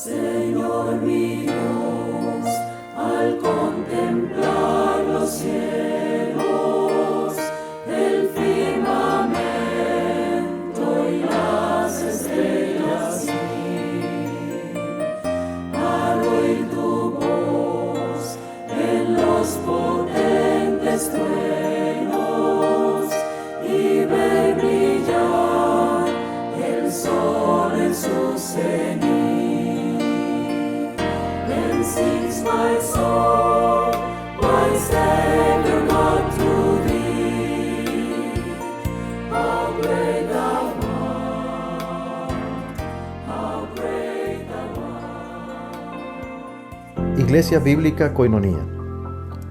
Señor mi Dios, al contemplar los cielos, el firmamento y las estrellas, al oír tu voz en los potentes truenos y ver brillar el sol en su cenit. Then sings my soul, my Savior God, to thee. How great thou art, how great thou art. Iglesia Bíblica Koinonía.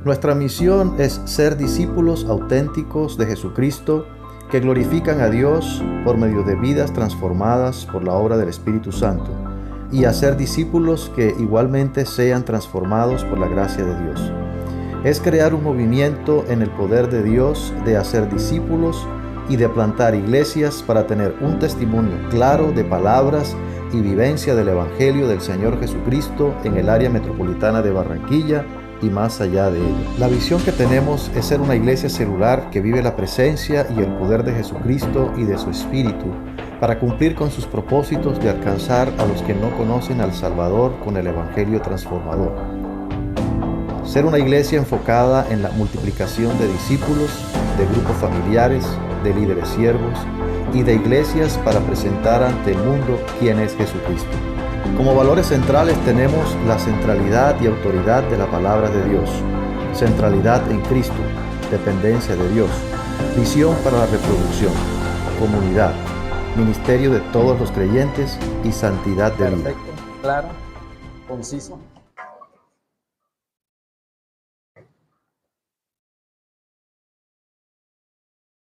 Nuestra misión es ser discípulos auténticos de Jesucristo que glorifican a Dios por medio de vidas transformadas por la obra del Espíritu Santo y hacer discípulos que igualmente sean transformados por la gracia de Dios. Es crear un movimiento en el poder de Dios de hacer discípulos y de plantar iglesias para tener un testimonio claro de palabras y vivencia del Evangelio del Señor Jesucristo en el área metropolitana de Barranquilla y más allá de ella. La visión que tenemos es ser una iglesia celular que vive la presencia y el poder de Jesucristo y de su Espíritu para cumplir con sus propósitos de alcanzar a los que no conocen al Salvador con el Evangelio transformador. Ser una iglesia enfocada en la multiplicación de discípulos, de grupos familiares, de líderes siervos y de iglesias para presentar ante el mundo quién es Jesucristo. Como valores centrales tenemos la centralidad y autoridad de la palabra de Dios, centralidad en Cristo, dependencia de Dios, visión para la reproducción, comunidad, ministerio de todos los creyentes y santidad de vida. Perfecto, claro, conciso.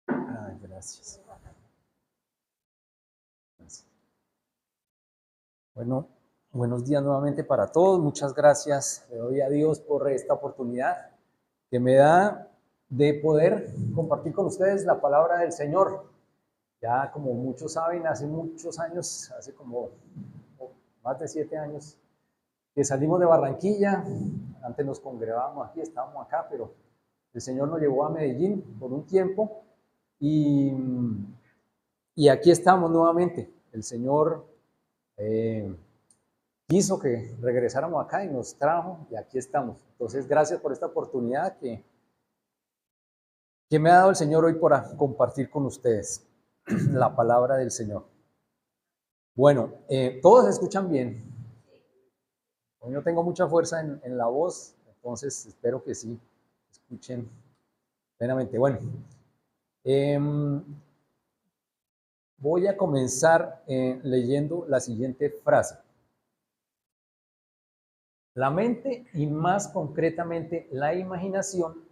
Ay, gracias. Bueno, buenos días nuevamente para todos. Muchas gracias. Le doy a Dios por esta oportunidad que me da de poder compartir con ustedes la palabra del Señor. Ya como muchos saben, hace muchos años, hace como más de 7 años, que salimos de Barranquilla. Antes nos congregábamos aquí, estábamos acá, pero el Señor nos llevó a Medellín por un tiempo y aquí estamos nuevamente. El Señor quiso que regresáramos acá y nos trajo y aquí estamos. Entonces, gracias por esta oportunidad que me ha dado el Señor hoy para compartir con ustedes la palabra del Señor. Bueno, todos se escuchan bien. Hoy no tengo mucha fuerza en la voz, entonces espero que sí escuchen plenamente. Bueno, voy a comenzar leyendo la siguiente frase. La mente, y más concretamente la imaginación,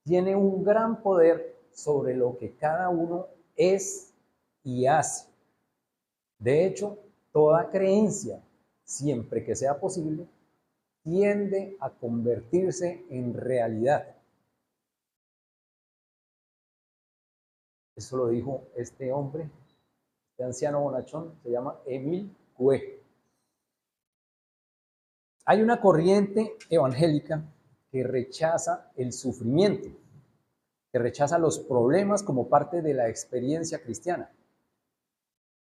tiene un gran poder sobre lo que cada uno es y hace. De hecho, toda creencia, siempre que sea posible, tiende a convertirse en realidad. Eso lo dijo este hombre, este anciano bonachón, se llama Émile Coué. Hay una corriente evangélica que rechaza el sufrimiento, que rechaza los problemas como parte de la experiencia cristiana.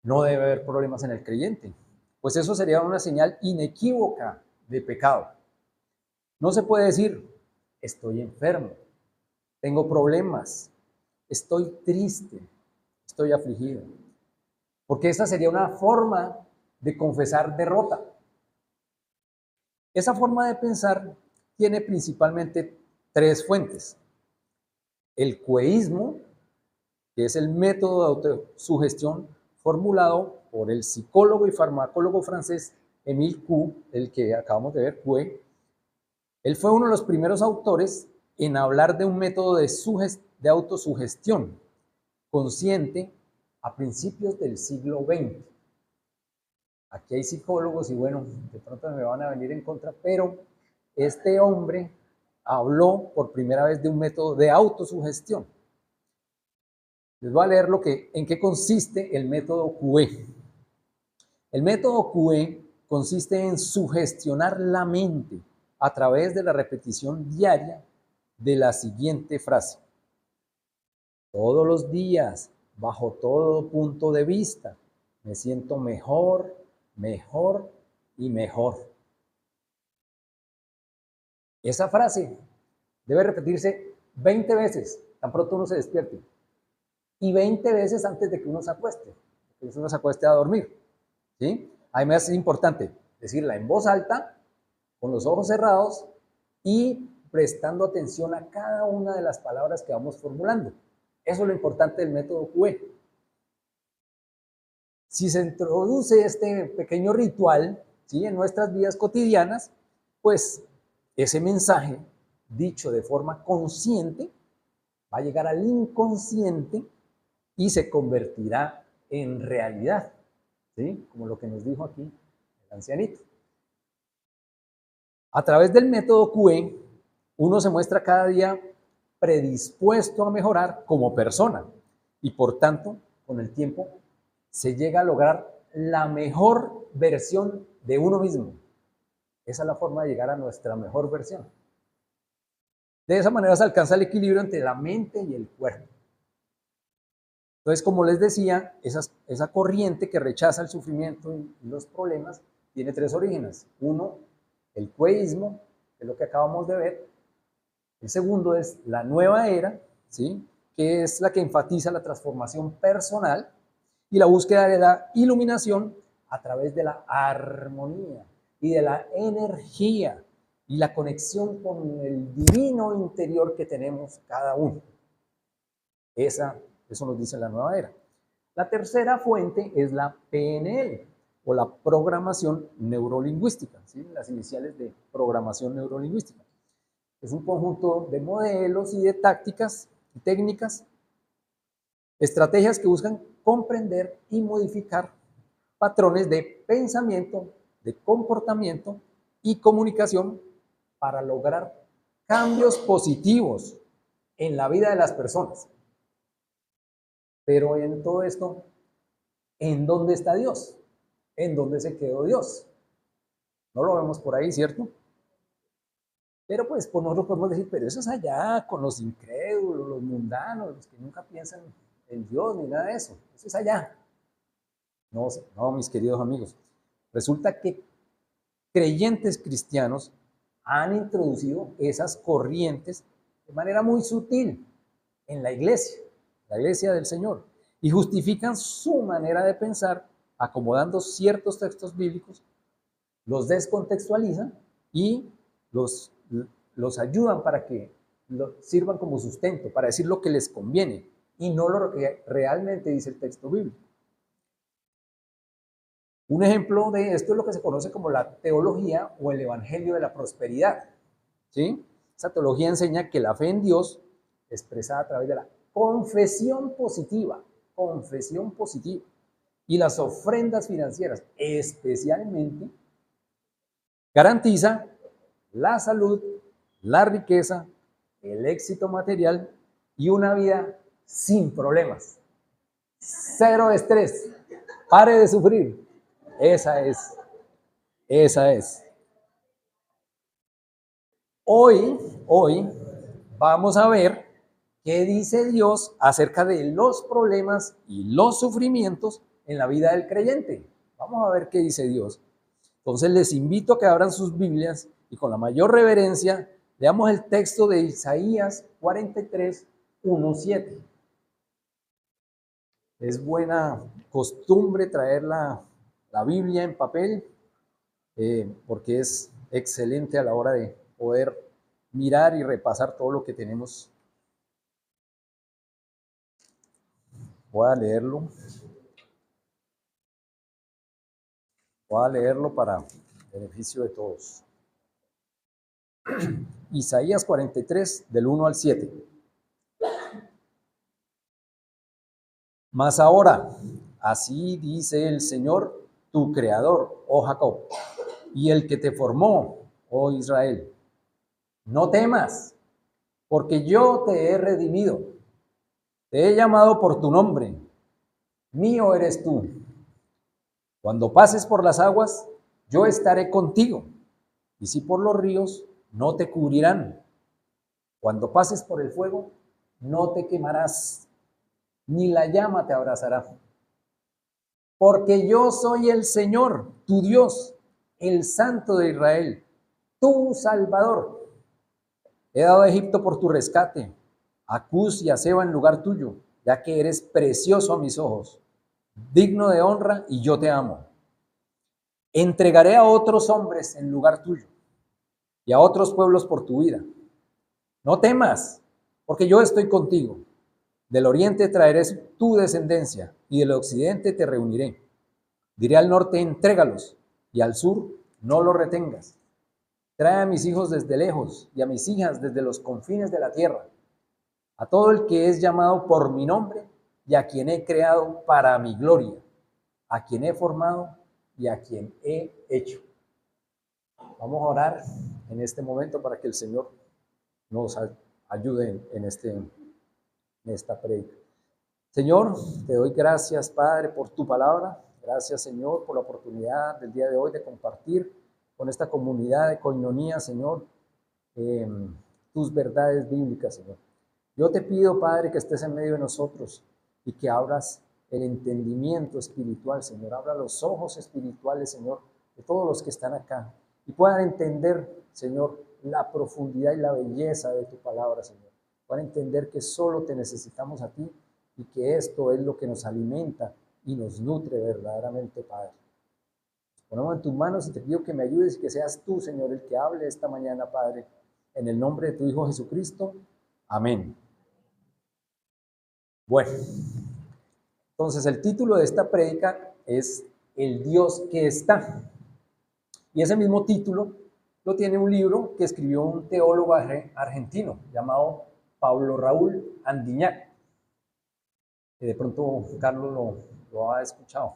No debe haber problemas en el creyente, pues eso sería una señal inequívoca de pecado. No se puede decir, estoy enfermo, tengo problemas, estoy triste, estoy afligido, porque esa sería una forma de confesar derrota. Esa forma de pensar tiene principalmente 3 fuentes. El couéismo, que es el método de autosugestión formulado por el psicólogo y farmacólogo francés Émile Coué, el que acabamos de ver, Coué. Él fue uno de los primeros autores en hablar de un método de autosugestión consciente a principios del siglo XX. Aquí hay psicólogos y bueno, de pronto me van a venir en contra, pero este hombre habló por primera vez de un método de autosugestión. Les voy a leer en qué consiste el método Coué. El método Coué consiste en sugestionar la mente a través de la repetición diaria de la siguiente frase: todos los días, bajo todo punto de vista, me siento mejor, mejor y mejor. Esa frase debe repetirse 20 veces, tan pronto uno se despierte, y 20 veces antes de que uno se acueste a dormir, ¿sí? Además es importante decirla en voz alta, con los ojos cerrados y prestando atención a cada una de las palabras que vamos formulando. Eso es lo importante del método QE. Si se introduce este pequeño ritual, ¿sí?, en nuestras vidas cotidianas, pues ese mensaje, dicho de forma consciente, va a llegar al inconsciente y se convertirá en realidad, ¿sí?, como lo que nos dijo aquí el ancianito. A través del método QE, uno se muestra cada día predispuesto a mejorar como persona y por tanto, con el tiempo, se llega a lograr la mejor versión de uno mismo. Esa es la forma de llegar a nuestra mejor versión. De esa manera se alcanza el equilibrio entre la mente y el cuerpo. Entonces, como les decía, esa corriente que rechaza el sufrimiento y los problemas tiene tres orígenes. Uno, el QEísmo, que es lo que acabamos de ver. El segundo es la nueva era, ¿sí?, que es la que enfatiza la transformación personal y la búsqueda de la iluminación a través de la armonía y de la energía y la conexión con el divino interior que tenemos cada uno. Eso nos dice la nueva era. La tercera fuente es la PNL, o la programación neurolingüística, ¿sí?, las iniciales de programación neurolingüística. Es un conjunto de modelos y de tácticas y técnicas, estrategias que buscan comprender y modificar patrones de pensamiento, de comportamiento y comunicación para lograr cambios positivos en la vida de las personas. Pero en todo esto, ¿en dónde está Dios? ¿En dónde se quedó Dios? No lo vemos por ahí, ¿cierto? Pero pues nosotros podemos decir, pero eso es allá con los incrédulos, los mundanos, los que nunca piensan en Dios ni nada de eso. Eso es allá. No, no, mis queridos amigos. Resulta que creyentes cristianos han introducido esas corrientes de manera muy sutil en la iglesia del Señor, y justifican su manera de pensar acomodando ciertos textos bíblicos, los descontextualizan y los ayudan para que sirvan como sustento, para decir lo que les conviene y no lo que realmente dice el texto bíblico. Un ejemplo de esto es lo que se conoce como la teología o el evangelio de la prosperidad, ¿sí? Esa teología enseña que la fe en Dios, expresada a través de la confesión positiva, y las ofrendas financieras, especialmente, garantiza la salud, la riqueza, el éxito material y una vida sin problemas. Cero estrés. Pare de sufrir. Esa es. Hoy vamos a ver qué dice Dios acerca de los problemas y los sufrimientos en la vida del creyente. Vamos a ver qué dice Dios. Entonces les invito a que abran sus Biblias y con la mayor reverencia leamos el texto de Isaías 43, 1-7. Es buena costumbre traer la Biblia en papel porque es excelente a la hora de poder mirar y repasar todo lo que tenemos. Voy a leerlo para beneficio de todos. Isaías 43, del 1 al 7. Mas ahora, así dice el Señor, tu Creador, oh Jacob, y el que te formó, oh Israel. No temas, porque yo te he redimido. Te he llamado por tu nombre. Mío eres tú. Cuando pases por las aguas, Yo estaré contigo, y si por los ríos, no te cubrirán. Cuando pases por el fuego, no te quemarás, ni la llama te abrazará. Porque yo soy el Señor, tu Dios, el Santo de Israel, tu Salvador. He dado a Egipto por tu rescate, a Cus y a Seba en lugar tuyo, ya que eres precioso a mis ojos, digno de honra, y yo te amo. Entregaré a otros hombres en lugar tuyo, y a otros pueblos por tu vida. No temas, porque yo estoy contigo. Del oriente traeré tu descendencia, y del occidente te reuniré. Diré al norte, entrégalos, y al sur, no los retengas. Trae a mis hijos desde lejos, y a mis hijas desde los confines de la tierra. A todo el que es llamado por mi nombre, y a quien he creado para mi gloria, a quien he formado y a quien he hecho. Vamos a orar en este momento para que el Señor nos ayude en esta predica. Señor, te doy gracias, Padre, por tu palabra. Gracias, Señor, por la oportunidad del día de hoy de compartir con esta comunidad de Koinonía, Señor, tus verdades bíblicas, Señor. Yo te pido, Padre, que estés en medio de nosotros y que abras el entendimiento espiritual, Señor. Abra los ojos espirituales, Señor, de todos los que están acá y puedan entender, Señor, la profundidad y la belleza de tu palabra, Señor. Puedan entender que solo te necesitamos a ti y que esto es lo que nos alimenta y nos nutre verdaderamente, Padre. Ponemos en tus manos y te pido que me ayudes y que seas tú, Señor, el que hable esta mañana, Padre, en el nombre de tu Hijo Jesucristo. Amén. Bueno, entonces el título de esta prédica es El Dios que está. Y ese mismo título lo tiene un libro que escribió un teólogo argentino llamado Pablo Raúl Andiñac. De pronto Carlos lo ha escuchado.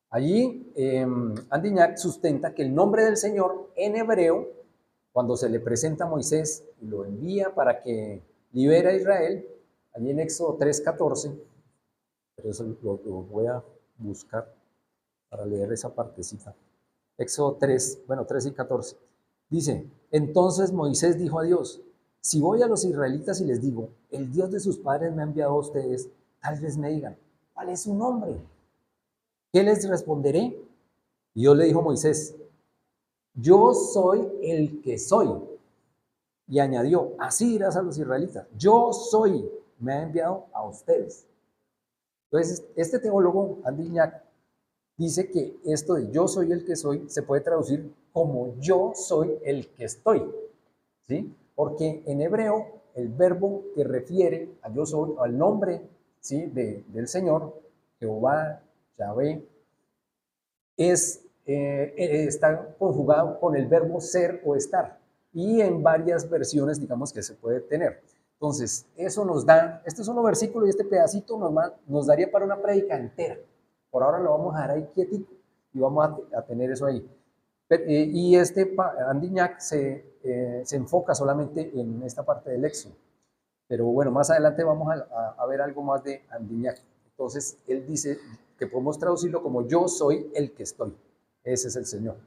Allí Andiñac sustenta que el nombre del Señor en hebreo, cuando se le presenta a Moisés y lo envía para que libere a Israel, allí en Éxodo 3:14, pero eso lo voy a buscar para leer esa partecita. Éxodo 3 y 14. Dice, entonces Moisés dijo a Dios, si voy a los israelitas y les digo, el Dios de sus padres me ha enviado a ustedes, tal vez me digan, ¿cuál es su nombre? ¿Qué les responderé? Y Dios le dijo a Moisés, yo soy el que soy. Y añadió, así dirás a los israelitas, yo soy, me ha enviado a ustedes. Entonces, este teólogo, Andiñac, dice que esto de yo soy el que soy se puede traducir como yo soy el que estoy, ¿sí? Porque en hebreo el verbo que refiere a yo soy, al nombre, ¿sí? del Señor, Jehová, Yahvé, está conjugado con el verbo ser o estar. Y en varias versiones, digamos, que se puede tener. Entonces, eso nos da, este solo versículo y este pedacito nos daría para una prédica entera. Por ahora lo vamos a dejar ahí quietito y vamos a tener eso ahí. Y Andiñac se enfoca solamente en esta parte del Éxodo. Pero bueno, más adelante vamos a ver algo más de Andiñac. Entonces, él dice que podemos traducirlo como yo soy el que estoy. Ese es el Señor.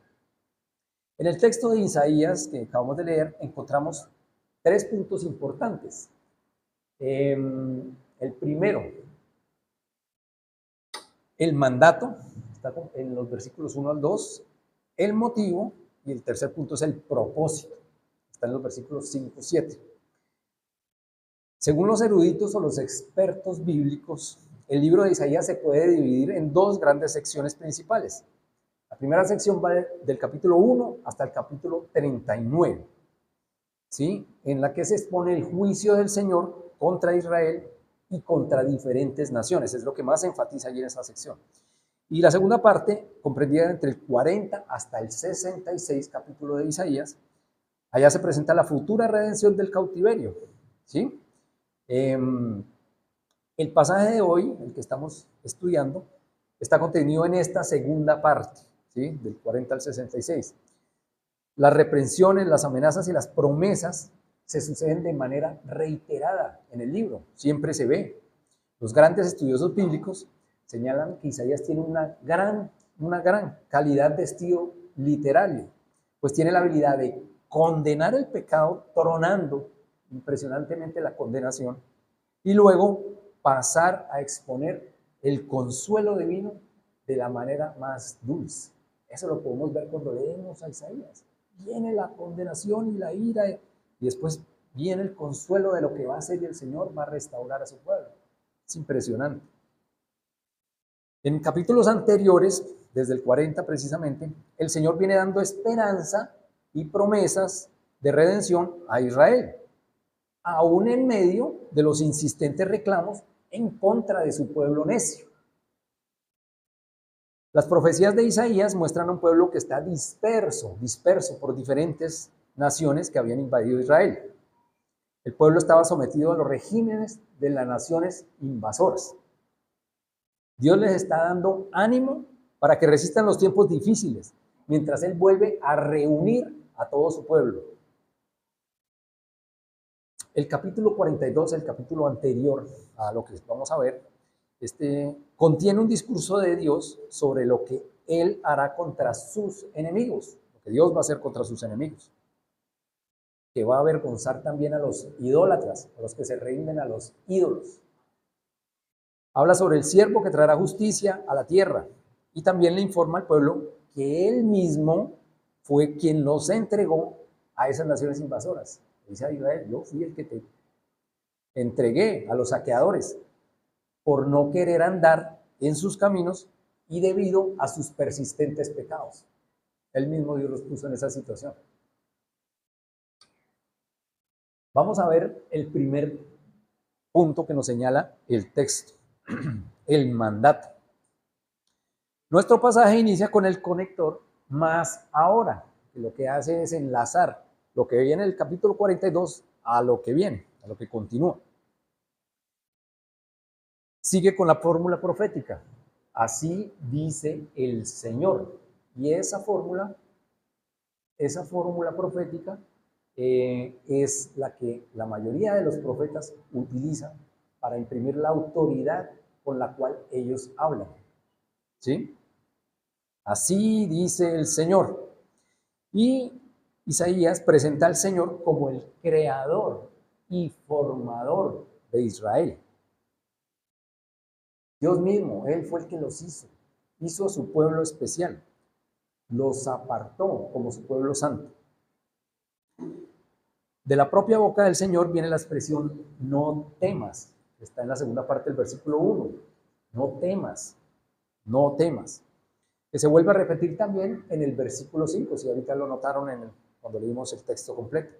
En el texto de Isaías que acabamos de leer, encontramos 3 puntos importantes. El primero, el mandato, está en los versículos 1 al 2, el motivo, y el tercer punto es el propósito, está en los versículos 5 y 7. Según los eruditos o los expertos bíblicos, el libro de Isaías se puede dividir en 2 grandes secciones principales. La primera sección va del capítulo 1 hasta el capítulo 39, ¿sí? En la que se expone el juicio del Señor contra Israel y contra diferentes naciones. Es lo que más se enfatiza allí en esa sección. Y la segunda parte, comprendida entre el 40 hasta el 66 capítulo de Isaías, allá se presenta la futura redención del cautiverio, ¿sí? El pasaje de hoy, el que estamos estudiando, está contenido en esta segunda parte, ¿sí? Del 40 al 66. Las reprensiones, las amenazas y las promesas se suceden de manera reiterada en el libro, siempre se ve. Los grandes estudiosos bíblicos señalan que Isaías tiene una gran calidad de estilo literario, pues tiene la habilidad de condenar el pecado, tronando impresionantemente la condenación, y luego pasar a exponer el consuelo divino de la manera más dulce. Eso lo podemos ver cuando leemos a Isaías. Viene la condenación y la ira, y después viene el consuelo de lo que va a hacer, y el Señor va a restaurar a su pueblo. Es impresionante. En capítulos anteriores, desde el 40 precisamente, el Señor viene dando esperanza y promesas de redención a Israel, aún en medio de los insistentes reclamos en contra de su pueblo necio. Las profecías de Isaías muestran a un pueblo que está disperso por diferentes naciones que habían invadido Israel. El pueblo estaba sometido a los regímenes de las naciones invasoras. Dios les está dando ánimo para que resistan los tiempos difíciles, mientras Él vuelve a reunir a todo su pueblo. El capítulo 42, el capítulo anterior a lo que vamos a ver, contiene un discurso de Dios sobre lo que Él hará contra sus enemigos, lo que Dios va a hacer contra sus enemigos, que va a avergonzar también a los idólatras, a los que se rinden a los ídolos. Habla sobre el siervo que traerá justicia a la tierra, y también le informa al pueblo que Él mismo fue quien los entregó a esas naciones invasoras. Dice a Israel: yo fui el que te entregué a los saqueadores por no querer andar en sus caminos y debido a sus persistentes pecados. Él mismo Dios los puso en esa situación. Vamos a ver el primer punto que nos señala el texto, el mandato. Nuestro pasaje inicia con el conector más ahora, que lo que hace es enlazar lo que viene en el capítulo 42 a lo que viene, a lo que continúa. Sigue con la fórmula profética: así dice el Señor. Y esa fórmula profética es la que la mayoría de los profetas utilizan para imprimir la autoridad con la cual ellos hablan. ¿Sí? Así dice el Señor. Y Isaías presenta al Señor como el creador y formador de Israel. Dios mismo, Él fue el que los hizo a su pueblo especial, los apartó como su pueblo santo. De la propia boca del Señor viene la expresión no temas, está en la segunda parte del versículo 1, no temas, que se vuelve a repetir también en el versículo 5, si ahorita lo notaron cuando leímos el texto completo.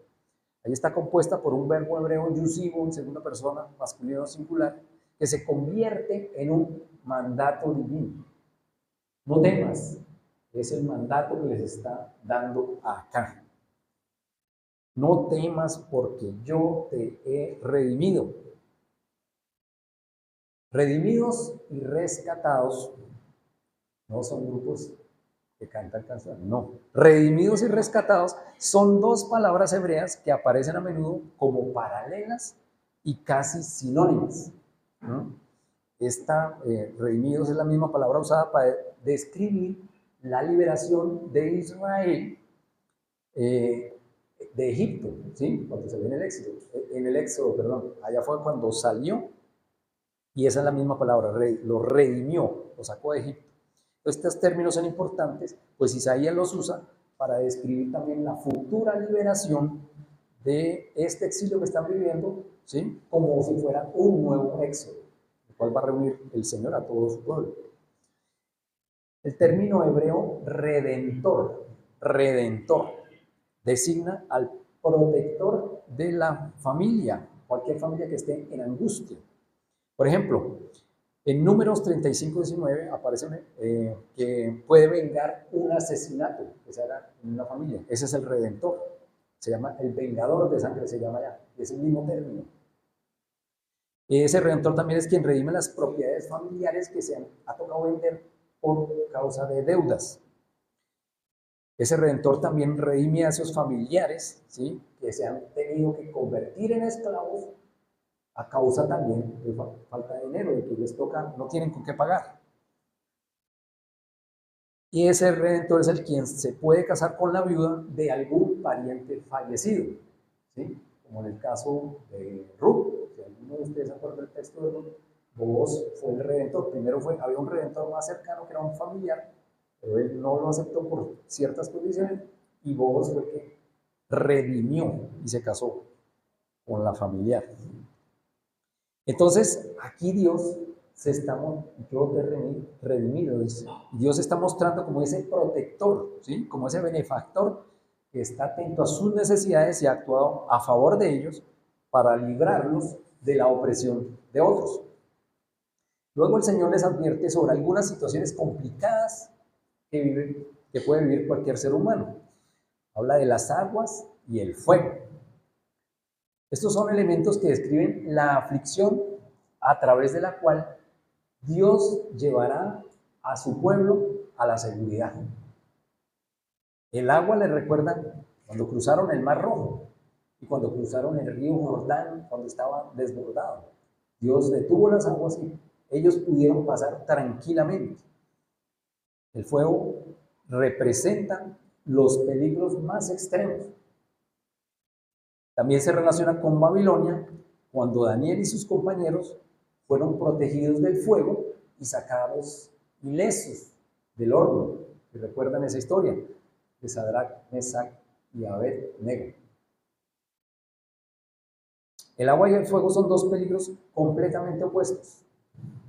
Ahí está compuesta por un verbo hebreo yusivo en segunda persona, masculino singular, que se convierte en un mandato divino. No temas, es el mandato que les está dando acá. No temas porque yo te he redimido. Redimidos y rescatados no son grupos que cantan canciones, no. Redimidos y rescatados son dos palabras hebreas que aparecen a menudo como paralelas y casi sinónimas, ¿no? Redimidos es la misma palabra usada para describir la liberación de Israel de Egipto, ¿sí? Cuando se ve en el Éxodo, allá fue cuando salió, y esa es la misma palabra, lo redimió, lo sacó de Egipto. Estos términos son importantes, pues Isaías los usa para describir también la futura liberación de este exilio que están viviendo, ¿sí? Como si fuera un nuevo éxodo, el cual va a reunir el Señor a todo su pueblo. El término hebreo redentor, designa al protector de la familia, cualquier familia que esté en angustia. Por ejemplo, en Números 35:19 aparece que puede vengar un asesinato que se haga en una familia. Ese es el redentor. Se llama el vengador de sangre, se llama ya. Es el mismo término. Ese redentor también es quien redime las propiedades familiares que se ha tocado vender por causa de deudas. Ese redentor también redime a esos familiares, ¿sí? Que se han tenido que convertir en esclavos a causa también de falta de dinero, de que les toca, no tienen con qué pagar. Y ese redentor es el quien se puede casar con la viuda de algún pariente fallecido, ¿sí? Como en el caso de Ruth. Si alguno de ustedes se acuerda del texto de Ruth, Boaz fue el redentor. Primero había un redentor más cercano que era un familiar, pero él no lo aceptó por ciertas condiciones, y Boaz fue el que redimió y se casó con la familiar. Entonces, aquí Dios se está, yo te he redimido, dice. Dios está mostrando como ese protector, ¿sí? Como ese benefactor que está atento a sus necesidades y ha actuado a favor de ellos para librarlos de la opresión de otros. Luego el Señor les advierte sobre algunas situaciones complicadas que puede vivir cualquier ser humano. Habla de las aguas y el fuego. Estos son elementos que describen la aflicción a través de la cual Dios llevará a su pueblo a la seguridad. El agua les recuerda cuando cruzaron el Mar Rojo y cuando cruzaron el río Jordán, cuando estaba desbordado. Dios detuvo las aguas y ellos pudieron pasar tranquilamente. El fuego representa los peligros más extremos. También se relaciona con Babilonia, cuando Daniel y sus compañeros fueron protegidos del fuego y sacados ilesos del horno. ¿Y recuerdan esa historia? De Sadrach, Mesach y Abed-Nego. El agua y el fuego son dos peligros completamente opuestos.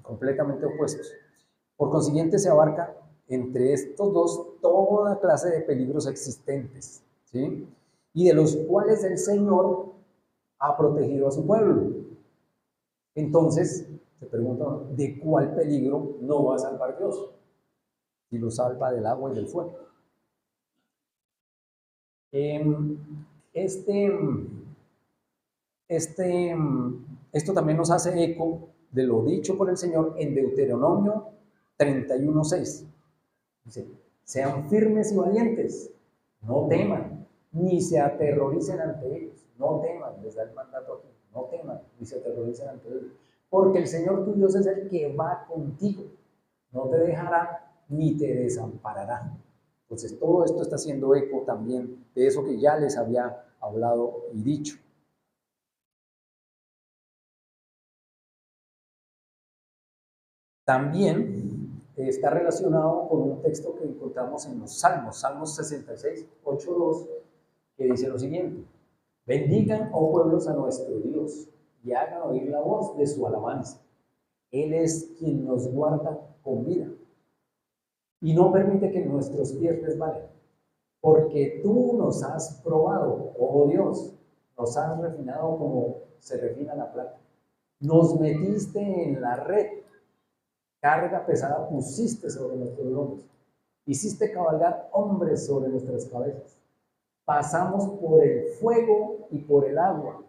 Completamente opuestos. Por consiguiente, se abarca entre estos dos toda clase de peligros existentes, ¿sí? Y de los cuales el Señor ha protegido a su pueblo. Entonces, se preguntan, ¿de cuál peligro no va a salvar Dios? Si lo salva del agua y del fuego. Esto también nos hace eco de lo dicho por el Señor en Deuteronomio 31:6. Dice, sean firmes y valientes, no teman, ni se aterroricen ante ellos. No teman, les da el mandato aquí, no teman, ni se aterroricen ante ellos. Porque el Señor tu Dios es el que va contigo, no te dejará ni te desamparará. Entonces todo esto está haciendo eco también de eso que ya les había hablado y dicho. También está relacionado con un texto que encontramos en los Salmos 66, 8:2, que dice lo siguiente: bendigan, oh pueblos, a nuestro Dios y hagan oír la voz de su alabanza. Él es quien nos guarda con vida y no permite que nuestros pies resbalen, porque tú nos has probado, oh Dios, nos has refinado como se refina la plata. Nos metiste en la red, carga pesada pusiste sobre nuestros lomos, hiciste cabalgar hombres sobre nuestras cabezas. Pasamos por el fuego y por el agua,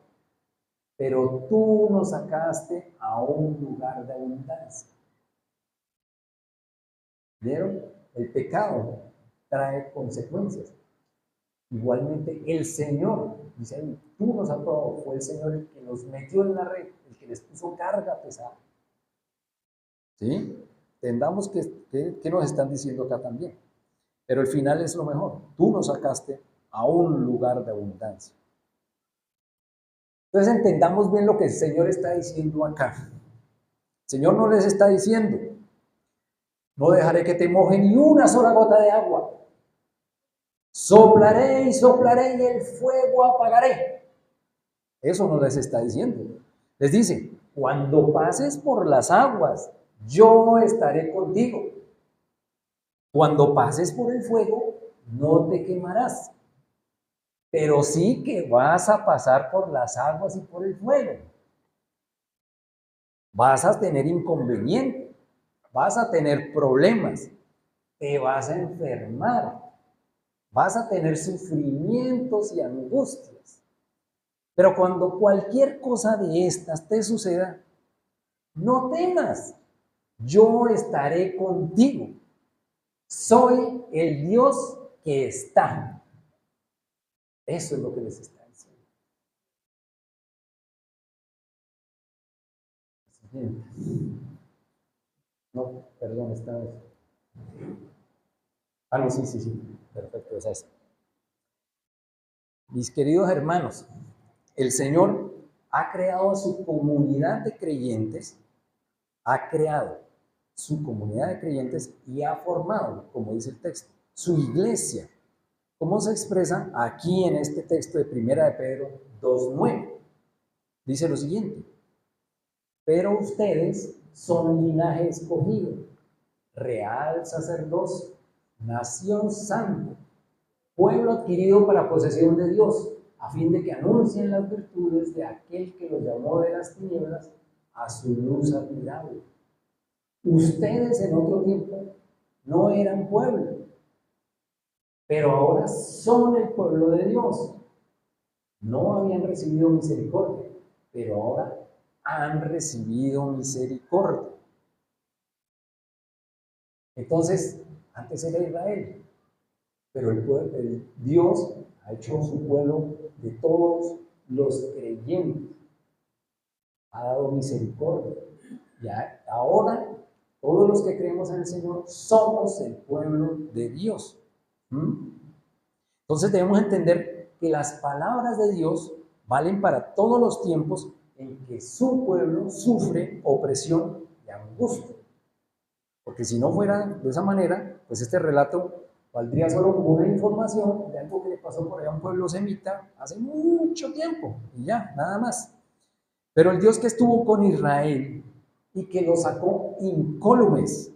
pero tú nos sacaste a un lugar de abundancia. ¿Vieron? El pecado trae consecuencias. Igualmente el Señor, dice, tú nos has probado, fue el Señor el que nos metió en la red, el que les puso carga pesada. ¿Sí? Entendamos que nos están diciendo acá también. Pero el final es lo mejor. Tú nos sacaste a un lugar de abundancia. Entonces entendamos bien lo que el Señor está diciendo acá. El Señor no les está diciendo, no dejaré que te moje ni una sola gota de agua. Soplaré y soplaré y el fuego apagaré. Eso no les está diciendo. Les dice, cuando pases por las aguas, yo estaré contigo. Cuando pases por el fuego, no te quemarás. Pero sí que vas a pasar por las aguas y por el fuego. Vas a tener inconvenientes, vas a tener problemas, te vas a enfermar, vas a tener sufrimientos y angustias. Pero cuando cualquier cosa de estas te suceda, no temas, yo estaré contigo. Soy el Dios que está. Eso es lo que les está diciendo. No, perdón, esta vez. Ah, no, sí, sí, sí. Perfecto, esa es. Mis queridos hermanos, el Señor ha creado su comunidad de creyentes, ha creado su comunidad de creyentes y ha formado, como dice el texto, su iglesia. ¿Cómo se expresa aquí en este texto de Primera de Pedro 2:9? Dice lo siguiente: pero ustedes son linaje escogido, real sacerdocio, nación santa, pueblo adquirido para posesión de Dios, a fin de que anuncien las virtudes de aquel que los llamó de las tinieblas a su luz admirable. Ustedes en otro tiempo no eran pueblo, pero ahora son el pueblo de Dios. No habían recibido misericordia, pero ahora han recibido misericordia. Entonces, antes era Israel, pero el Dios ha hecho su pueblo de todos los creyentes, ha dado misericordia. Ya, ahora, todos los que creemos en el Señor somos el pueblo de Dios. ¿Mm? Entonces debemos entender que las palabras de Dios valen para todos los tiempos en que su pueblo sufre opresión y angustia. Porque si no fuera de esa manera, pues este relato valdría solo como una información de algo que le pasó por allá a un pueblo semita hace mucho tiempo y ya, nada más. Pero el Dios que estuvo con Israel y que lo sacó incólumes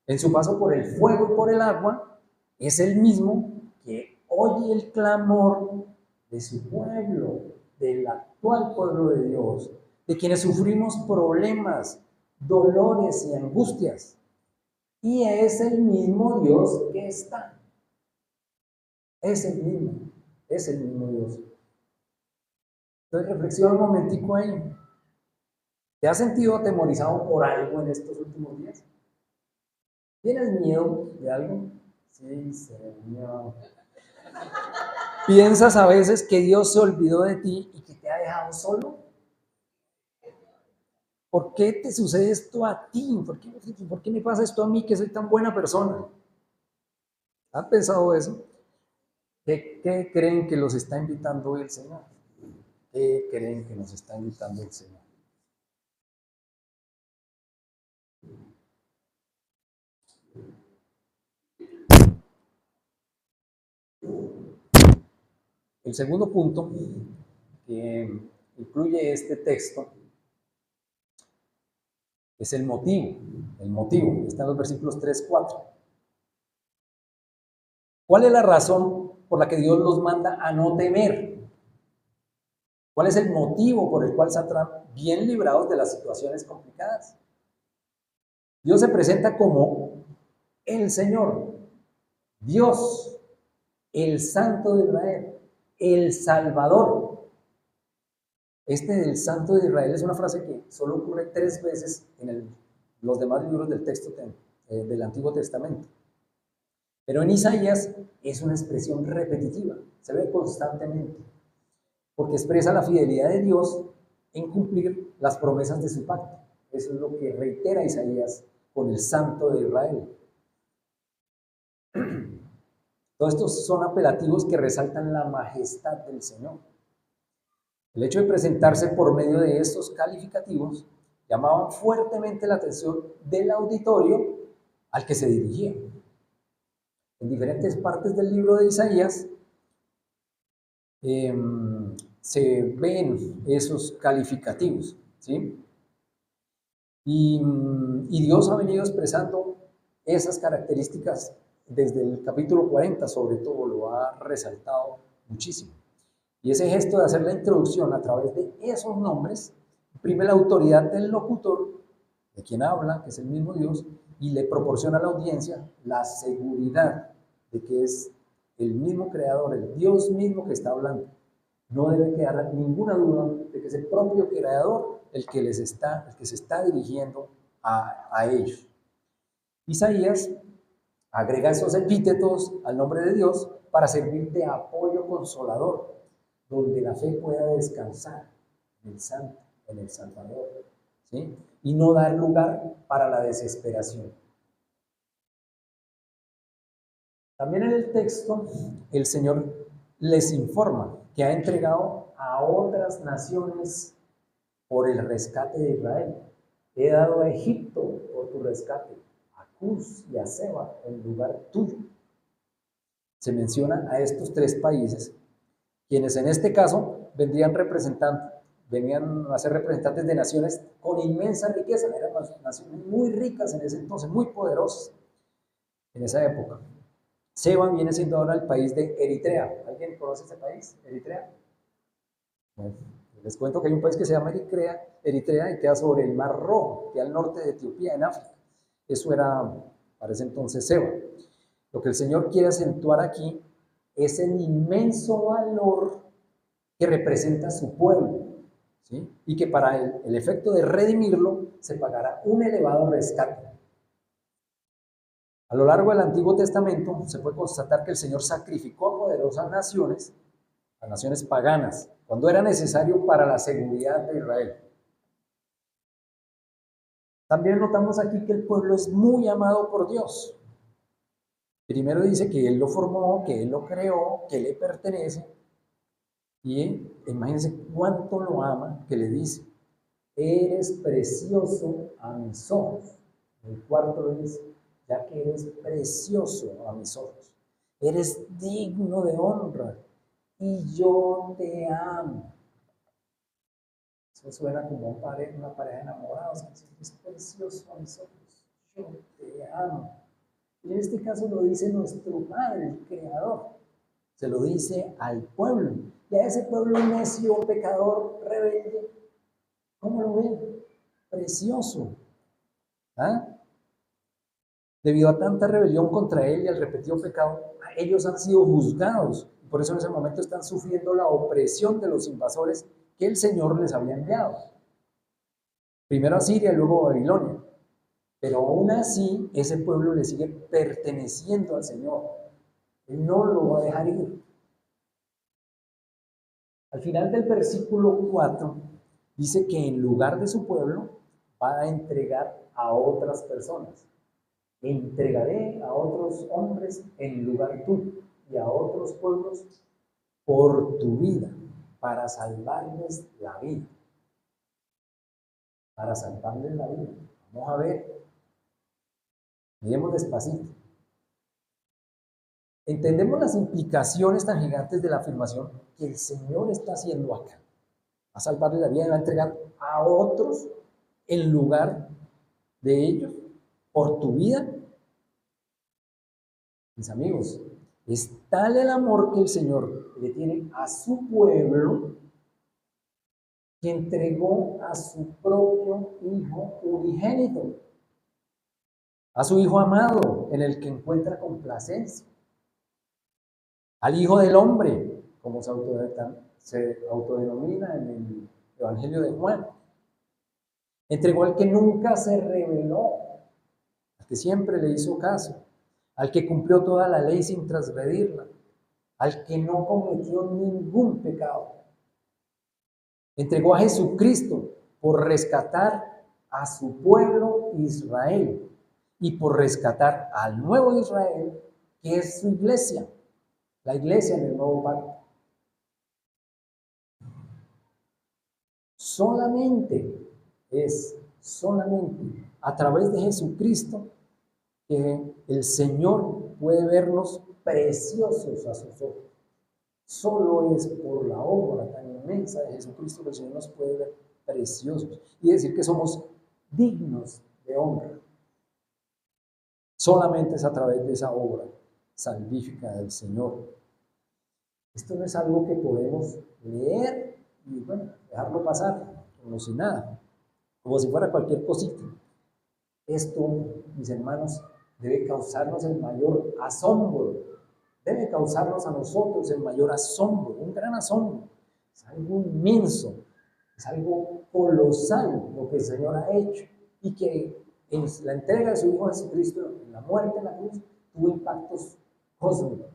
en su paso por el fuego y por el agua, es el mismo que oye el clamor de su pueblo, del actual pueblo de Dios, de quienes sufrimos problemas, dolores y angustias. Y es el mismo Dios que está. Es el mismo Dios. Entonces reflexiona un momentico ahí. ¿Te has sentido atemorizado por algo en estos últimos días? ¿Tienes miedo de algo? Sí, Señor. ¿Piensas a veces que Dios se olvidó de ti y que te ha dejado solo? ¿Por qué te sucede esto a ti? ¿Por qué me pasa esto a mí que soy tan buena persona? ¿Has pensado eso? ¿Qué creen que los está invitando hoy el Señor? ¿Qué creen que nos está invitando el Señor? El segundo punto que incluye este texto es el motivo. El motivo está en los versículos 3, 4. ¿Cuál es la razón por la que Dios los manda a no temer? ¿Cuál es el motivo por el cual saldrán bien librados de las situaciones complicadas? Dios se presenta como el Señor, Dios, el Santo de Israel, el Salvador. Este del Santo de Israel es una frase que solo ocurre 3 veces en los demás libros del texto del Antiguo Testamento. Pero en Isaías es una expresión repetitiva, se ve constantemente, porque expresa la fidelidad de Dios en cumplir las promesas de su pacto. Eso es lo que reitera Isaías con el Santo de Israel. Todos estos son apelativos que resaltan la majestad del Señor. El hecho de presentarse por medio de estos calificativos llamaban fuertemente la atención del auditorio al que se dirigía. En diferentes partes del libro de Isaías se ven esos calificativos, ¿sí? Y Dios ha venido expresando esas características desde el capítulo 40, sobre todo, lo ha resaltado muchísimo. Y ese gesto de hacer la introducción a través de esos nombres imprime la autoridad del locutor, de quien habla, que es el mismo Dios, y le proporciona a la audiencia la seguridad de que es el mismo creador, el Dios mismo que está hablando. No debe quedar ninguna duda de que es el propio creador el que se está dirigiendo a ellos. Isaías agrega esos epítetos al nombre de Dios para servir de apoyo consolador, donde la fe pueda descansar en el Santo, en el Salvador, ¿sí? Y no dar lugar para la desesperación. También en el texto, el Señor les informa que ha entregado a otras naciones por el rescate de Israel. He dado a Egipto por tu rescate, a Cus y a Seba en lugar tuyo. Se menciona a estos tres países, quienes en este caso venían a ser representantes de naciones con inmensa riqueza, eran naciones muy ricas en ese entonces, muy poderosas en esa época. Seba viene siendo ahora el país de Eritrea. ¿Alguien conoce ese país, Eritrea? Bueno, les cuento que hay un país que se llama Eritrea y queda sobre el Mar Rojo, que al norte de Etiopía, en África. Eso era, para ese entonces, Seba. Lo que el Señor quiere acentuar aquí es el inmenso valor que representa su pueblo, ¿sí? Y que para el efecto de redimirlo se pagará un elevado rescate. A lo largo del Antiguo Testamento se puede constatar que el Señor sacrificó a poderosas naciones, a naciones paganas, cuando era necesario para la seguridad de Israel. También notamos aquí que el pueblo es muy amado por Dios. Primero dice que Él lo formó, que Él lo creó, que le pertenece. Y imagínense cuánto lo ama, que le dice, eres precioso a mis ojos. El cuarto dice, ya que eres precioso a mis ojos. Eres digno de honra y yo te amo. Eso suena como una pareja enamorada. Es precioso a mis ojos. Yo te amo. Y en este caso lo dice nuestro Padre, el Creador. Se lo dice al pueblo. Y a ese pueblo necio, pecador, rebelde, ¿cómo lo ven? Precioso. ¿Ah? Debido a tanta rebelión contra él y al repetido pecado, ellos han sido juzgados. Por eso en ese momento están sufriendo la opresión de los invasores que el Señor les había enviado. Primero a Siria y luego a Babilonia. Pero aún así, ese pueblo le sigue perteneciendo al Señor. Él no lo va a dejar ir. Al final del versículo 4, dice que en lugar de su pueblo va a entregar a otras personas. Entregaré a otros hombres en lugar tuyo y a otros pueblos por tu vida, para salvarles la vida. Para salvarles la vida. Vamos a ver. Miremos despacito. Entendemos las implicaciones tan gigantes de la afirmación que el Señor está haciendo acá. Va a salvarle la vida y va a entregar a otros en lugar de ellos por tu vida. Mis amigos, es tal el amor que el Señor le tiene a su pueblo que entregó a su propio Hijo unigénito, a su Hijo amado, en el que encuentra complacencia, al Hijo del Hombre, como se autodenomina en el Evangelio de Juan. Entregó al que nunca se rebeló, al que siempre le hizo caso, al que cumplió toda la ley sin transgredirla, al que no cometió ningún pecado. Entregó a Jesucristo por rescatar a su pueblo Israel y por rescatar al nuevo Israel, que es su iglesia, la iglesia en el nuevo pacto. Solamente a través de Jesucristo que el Señor puede vernos preciosos a sus ojos. Solo es por la obra tan inmensa de Jesucristo que el Señor nos puede ver preciosos y decir que somos dignos de honra. Solamente es a través de esa obra salvífica del Señor. Esto no es algo que podemos leer y bueno, dejarlo pasar como si nada, como si fuera cualquier cosita. Esto, mis hermanos, debe causarnos el mayor asombro. Debe causarnos a nosotros el mayor asombro, un gran asombro. Es algo inmenso, es algo colosal lo que el Señor ha hecho y que en la entrega de su Hijo Jesucristo, en la muerte en la cruz, tuvo impactos cósmicos.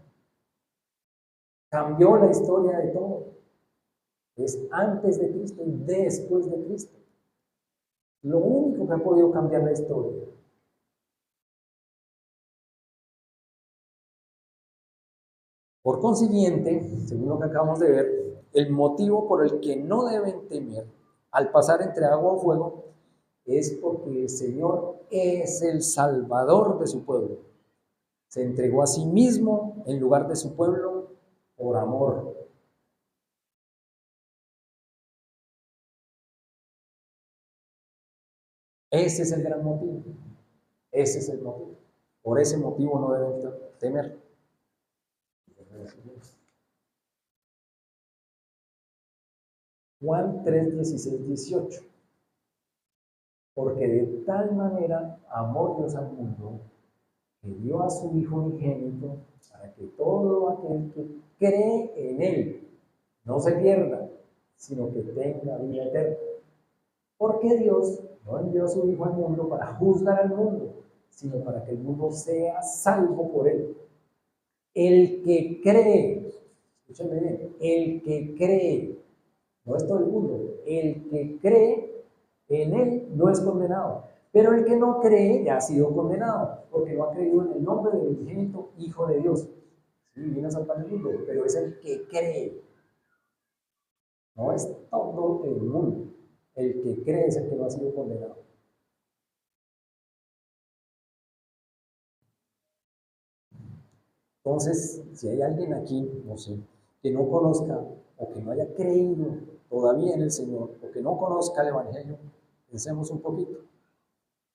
Cambió la historia de todo. Es antes de Cristo y después de Cristo. Lo único que ha podido cambiar la historia. Por consiguiente, según lo que acabamos de ver, el motivo por el que no deben temer al pasar entre agua o fuego es porque el Señor es el Salvador de su pueblo. Se entregó a sí mismo en lugar de su pueblo por amor. Ese es el gran motivo. Ese es el motivo. Por ese motivo no deben temer. Juan 3, 16, 18. Porque de tal manera amó Dios al mundo que dio a su Hijo unigénito para que todo aquel que cree en Él no se pierda, sino que tenga vida eterna. Porque Dios no envió a su Hijo al mundo para juzgar al mundo, sino para que el mundo sea salvo por Él. El que cree, escúchame bien, el que cree, no es todo el mundo, el que cree en Él no es condenado. Pero el que no cree ya ha sido condenado, porque no ha creído en el nombre del unigénito Hijo de Dios. Sí, viene a salvar el mundo, pero es el que cree. No es todo el mundo. El que cree es el que no ha sido condenado. Entonces, si hay alguien aquí, no sé, que no conozca o que no haya creído todavía en el Señor, o que no conozca el Evangelio, pensemos un poquito.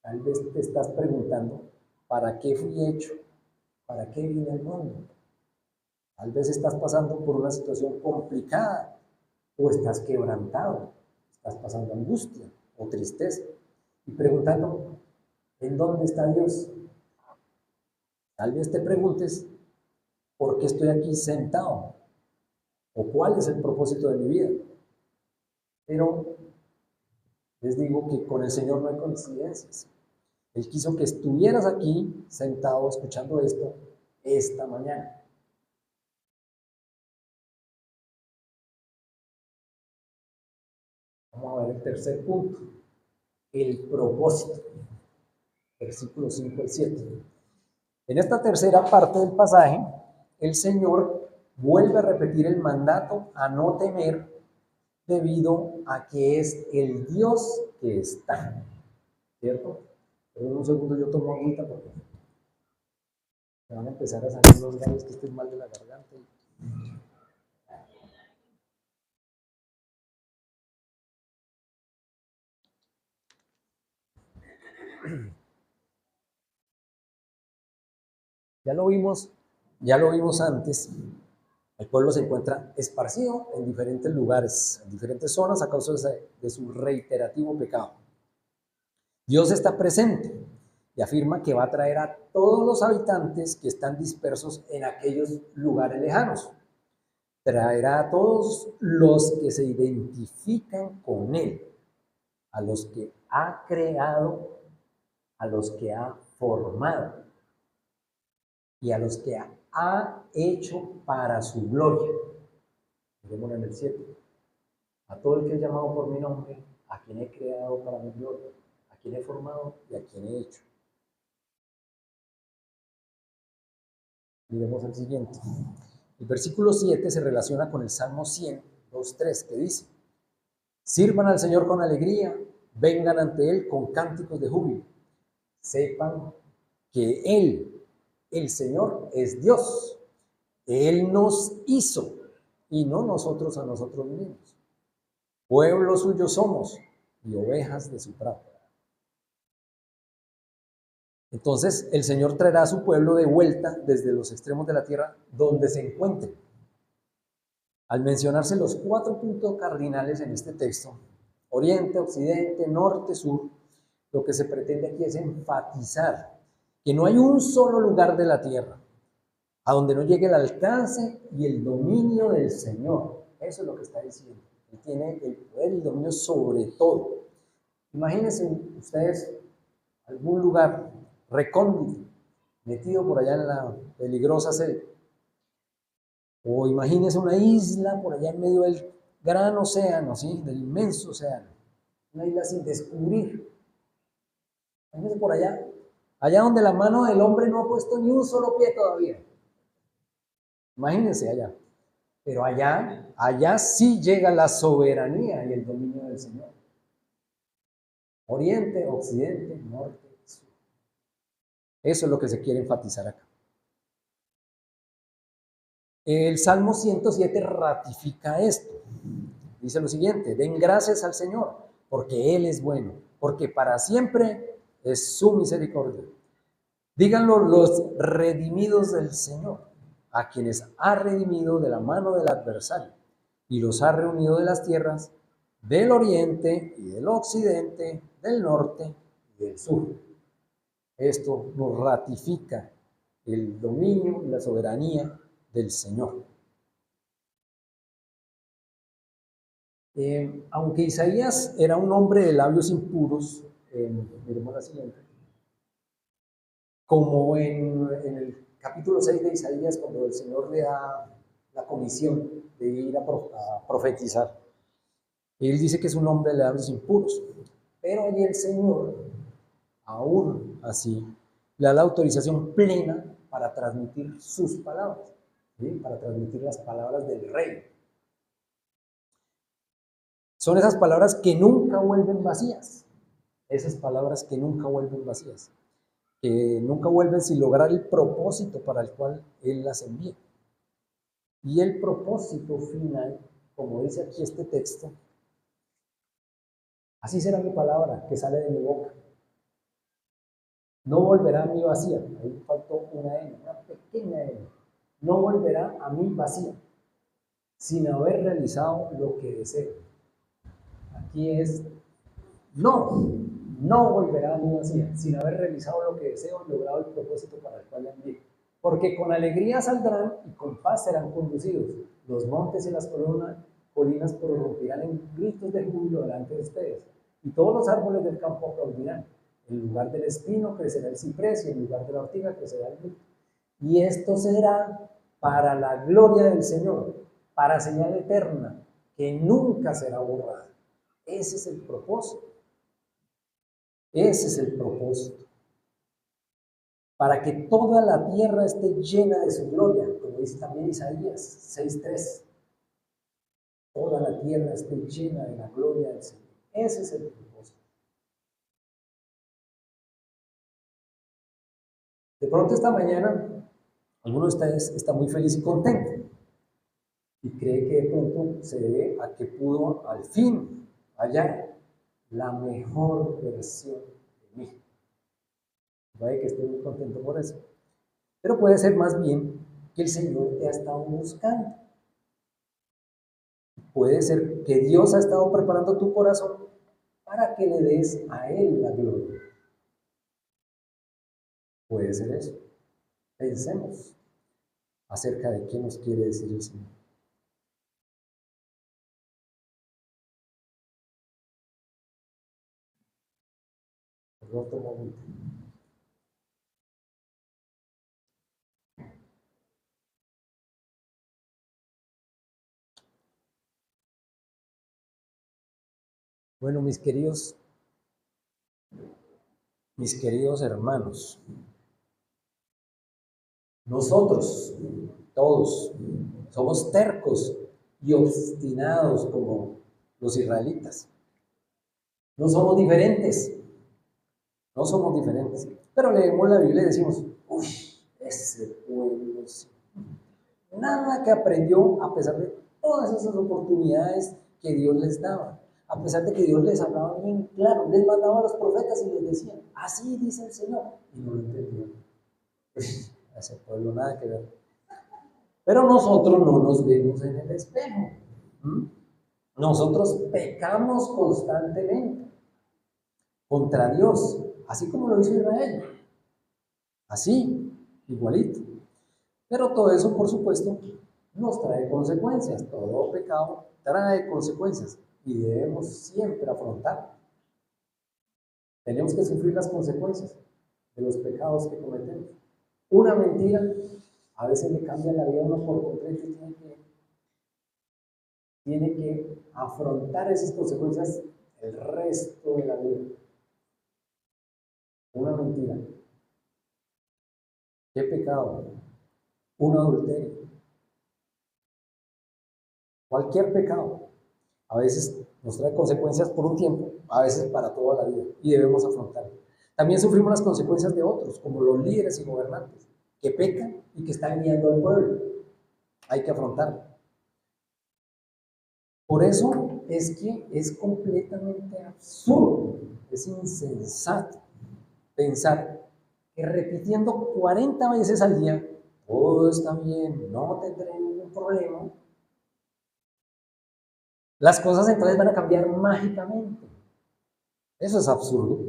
Tal vez te estás preguntando, ¿para qué fui hecho? ¿Para qué vine al mundo? Tal vez estás pasando por una situación complicada o estás quebrantado, estás pasando angustia o tristeza y preguntando, ¿en dónde está Dios? Tal vez te preguntes, ¿por qué estoy aquí sentado? ¿O cuál es el propósito de mi vida? Pero les digo que con el Señor no hay coincidencias. Él quiso que estuvieras aquí sentado escuchando esto esta mañana. Vamos a ver el tercer punto, el propósito. Versículos 5 al 7. En esta tercera parte del pasaje, el Señor vuelve a repetir el mandato a no temer debido a que es el Dios que está. ¿Cierto? Pero en un segundo yo tomo agüita porque me van a empezar a salir los gallos que estén mal de la garganta. Ya lo vimos antes. El pueblo se encuentra esparcido en diferentes lugares, en diferentes zonas a causa de su reiterativo pecado. Dios está presente y afirma que va a traer a todos los habitantes que están dispersos en aquellos lugares lejanos. Traerá a todos los que se identifican con Él, a los que ha creado, a los que ha formado y a los que ha hecho para su gloria. Miremos en el 7. A todo el que he llamado por mi nombre, a quien he creado para mi gloria, a quien he formado y a quien he hecho. Miremos el siguiente. El versículo 7 se relaciona con el Salmo 100, 2:3, que dice: sirvan al Señor con alegría, vengan ante Él con cánticos de júbilo. Sepan que Él, el Señor, es Dios. Él nos hizo y no nosotros a nosotros mismos. Pueblo suyo somos y ovejas de su prado. Entonces el Señor traerá a su pueblo de vuelta desde los extremos de la tierra donde se encuentren. Al mencionarse los 4 puntos cardinales en este texto, oriente, occidente, norte, sur, lo que se pretende aquí es enfatizar que no hay un solo lugar de la tierra a donde no llegue el alcance y el dominio del Señor. Eso es lo que está diciendo. Él tiene el poder y el dominio sobre todo. Imagínense ustedes algún lugar recóndito, metido por allá en la peligrosa selva. O imagínense una isla por allá en medio del gran océano, ¿sí? Del inmenso océano. Una isla sin descubrir. Imagínense por allá, allá donde la mano del hombre no ha puesto ni un solo pie todavía. Imagínense allá. Pero allá sí llega la soberanía y el dominio del Señor. Oriente, occidente, norte, sur. Eso es lo que se quiere enfatizar acá. El Salmo 107 ratifica esto. Dice lo siguiente: den gracias al Señor, porque Él es bueno, porque para siempre es su misericordia. Díganlo los redimidos del Señor, a quienes ha redimido de la mano del adversario, y los ha reunido de las tierras del oriente y del occidente, del norte y del sur. Esto nos ratifica el dominio y la soberanía del Señor. Aunque Isaías era un hombre de labios impuros, miremos la siguiente, como en el capítulo 6 de Isaías, cuando el Señor le da la comisión de ir a profetizar, él dice que es un hombre de labios impuros, pero allí el Señor, aún así, le da la autorización plena para transmitir sus palabras, ¿sí? Para transmitir las palabras del rey. Son esas palabras que nunca vuelven vacías. Esas palabras que nunca vuelven vacías. Que nunca vuelven sin lograr el propósito para el cual Él las envía. Y el propósito final, como dice aquí este texto, así será mi palabra que sale de mi boca. No volverá a mí vacía. Ahí faltó una N, una pequeña N. No volverá a mí vacía, sin haber realizado lo que deseo. Aquí es, no volverá a mí vacía, sin haber realizado lo que deseo y logrado el propósito para el cual la envié. Porque con alegría saldrán y con paz serán conducidos. Los montes y las colinas prorrumpirán en gritos de júbilo delante de ustedes. Y todos los árboles del campo aplaudirán. En lugar del espino crecerá el ciprés y en lugar de la ortiga crecerá el mirto. Y esto será para la gloria del Señor, para señal eterna, que nunca será borrada. Ese es el propósito. Ese es el propósito. Para que toda la tierra esté llena de su gloria, como dice también Isaías 6:3. Toda la tierra esté llena de la gloria del Señor. Ese es el propósito. De pronto esta mañana, alguno de ustedes está muy feliz y contento y cree que de pronto se debe a que pudo al fin hallar la mejor versión de mí. Puede que esté muy contento por eso. Pero puede ser más bien que el Señor te ha estado buscando. Puede ser que Dios ha estado preparando tu corazón para que le des a Él la gloria. Puede ser eso. Pensemos acerca de qué nos quiere decir el Señor. En otro momento. Bueno, mis queridos hermanos, nosotros, todos, somos tercos y obstinados como los israelitas. No somos diferentes, no somos diferentes. Pero leemos la Biblia y decimos, uy, ese pueblo sí. Nada que aprendió a pesar de todas esas oportunidades que Dios les daba. A pesar de que Dios les hablaba bien claro, les mandaba a los profetas y les decía, así dice el Señor. Y no lo entendían. A ese pueblo nada que ver. Pero nosotros no nos vemos en el espejo. Nosotros pecamos constantemente contra Dios, así como lo hizo Israel. Así, igualito. Pero todo eso, por supuesto, nos trae consecuencias. Todo pecado trae consecuencias y debemos siempre afrontar. Tenemos que sufrir las consecuencias de los pecados que cometemos. Una mentira a veces le cambia la vida a uno por completo y tiene que afrontar esas consecuencias el resto de la vida. Una mentira. ¿Qué pecado? Un adulterio. Cualquier pecado a veces nos trae consecuencias por un tiempo, a veces para toda la vida, y debemos afrontarlo. También sufrimos las consecuencias de otros, como los líderes y gobernantes, que pecan y que están guiando al pueblo. Hay que afrontarlo. Por eso es que es completamente absurdo, es insensato pensar que repitiendo 40 veces al día, todo está bien, no tendré ningún problema, las cosas entonces van a cambiar mágicamente. Eso es absurdo.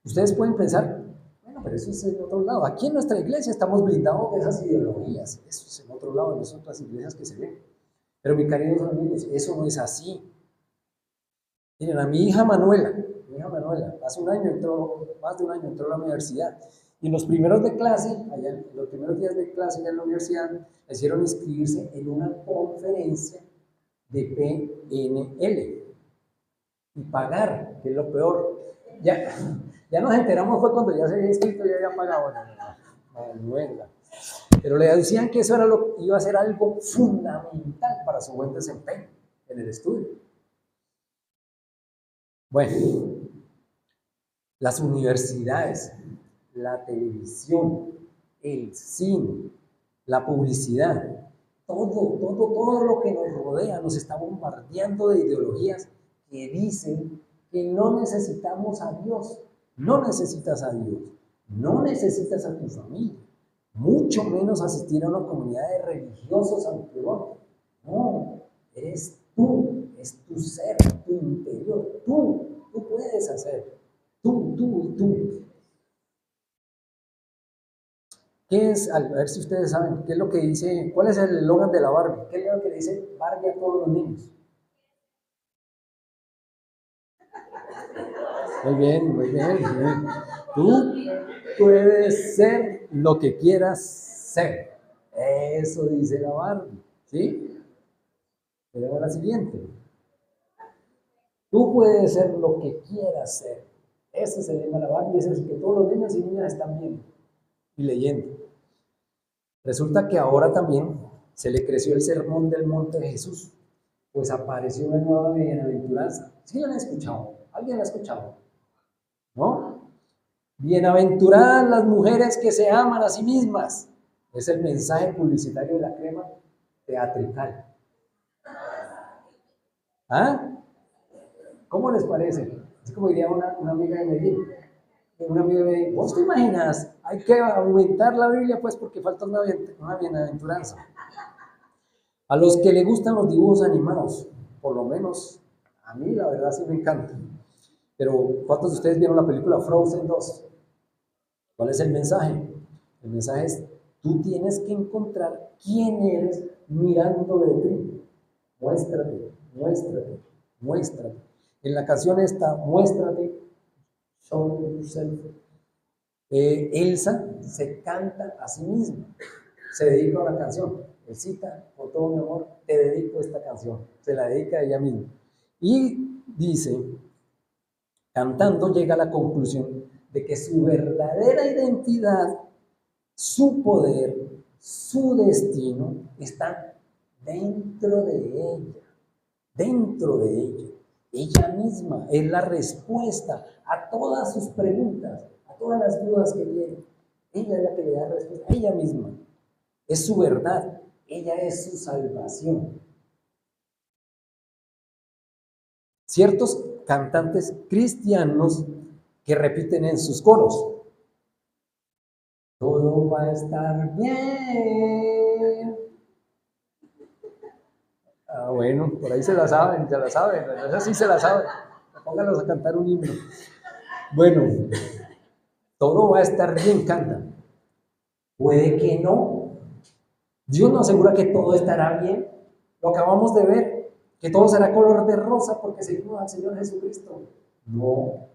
Ustedes pueden pensar, bueno, pero eso es en otro lado. Aquí en nuestra iglesia estamos blindados de esas ideologías. Eso es en otro lado, en las otras iglesias que se ven. Pero mis queridos amigos, eso no es así. Miren, a mi hija Manuela, hace un año más de un año entró a la universidad. Y en los primeros de clase, en los primeros días de clase allá en la universidad, le hicieron inscribirse en una conferencia de PNL y pagar, que es lo peor. Ya nos enteramos fue cuando ya se había inscrito y ya había pagado. Manuela. Pero le decían que eso era iba a ser algo fundamental para su buen desempeño en el estudio. Bueno, las universidades, la televisión, el cine, la publicidad, todo lo que nos rodea nos está bombardeando de ideologías que dicen que no necesitamos a Dios, no necesitas a Dios, no necesitas a tu familia, mucho menos asistir a una comunidad de religiosos aunque no, eres tú, es tu ser, tu interior, tú puedes hacer, tú y tú. ¿Qué es, a ver si ustedes saben, qué es lo que dice, cuál es el eslogan de la Barbie? ¿Qué es lo que le dice Barbie a todos los niños? Muy bien, muy bien, muy bien. Tú puedes ser lo que quieras ser. Eso dice la Barbie, ¿sí? Pero la siguiente. Tú puedes ser lo que quieras ser. Ese es el lema de la Barbie, ese es el que todos los niños y niñas están viendo y leyendo. Resulta que ahora también se le creció el sermón del monte de Jesús, pues apareció una nueva bienaventuranza. ¿Sí la han escuchado? ¿Alguien la ha escuchado? ¿No? Bienaventuradas las mujeres que se aman a sí mismas. Es el mensaje publicitario de la crema teatrical. ¿Ah? ¿Cómo les parece? Es como diría una amiga de Medellín. Una amiga me dijo, ¿vos te imaginas? Hay que aumentar la Biblia pues porque falta una bienaventuranza. A los que le gustan los dibujos animados, por lo menos a mí la verdad sí me encanta. Pero ¿cuántos de ustedes vieron la película Frozen 2? ¿Cuál es el mensaje? El mensaje es, tú tienes que encontrar quién eres mirando de ti. Muéstrate, muéstrate, muéstrate. En la canción esta, muéstrate, show yourself. Elsa se canta a sí misma, se dedica a una canción. Elcita, con todo mi amor, te dedico esta canción. Se la dedica a ella misma. Y dice, cantando llega a la conclusión de que su verdadera identidad, su poder, su destino está dentro de ella, dentro de ella. Ella misma es la respuesta a todas sus preguntas, a todas las dudas que tiene. Ella es la que le da respuesta, ella misma. Es su verdad, ella es su salvación. Ciertos cantantes cristianos que repiten en sus coros, todo va a estar bien. Ah, bueno, por ahí se la saben, esa sí se la saben. Pónganlos a cantar un himno. Bueno, todo va a estar bien, cantan. Puede que no. Dios no asegura que todo estará bien. Lo acabamos de ver, que todo será color de rosa porque seguimos al Señor Jesucristo. No.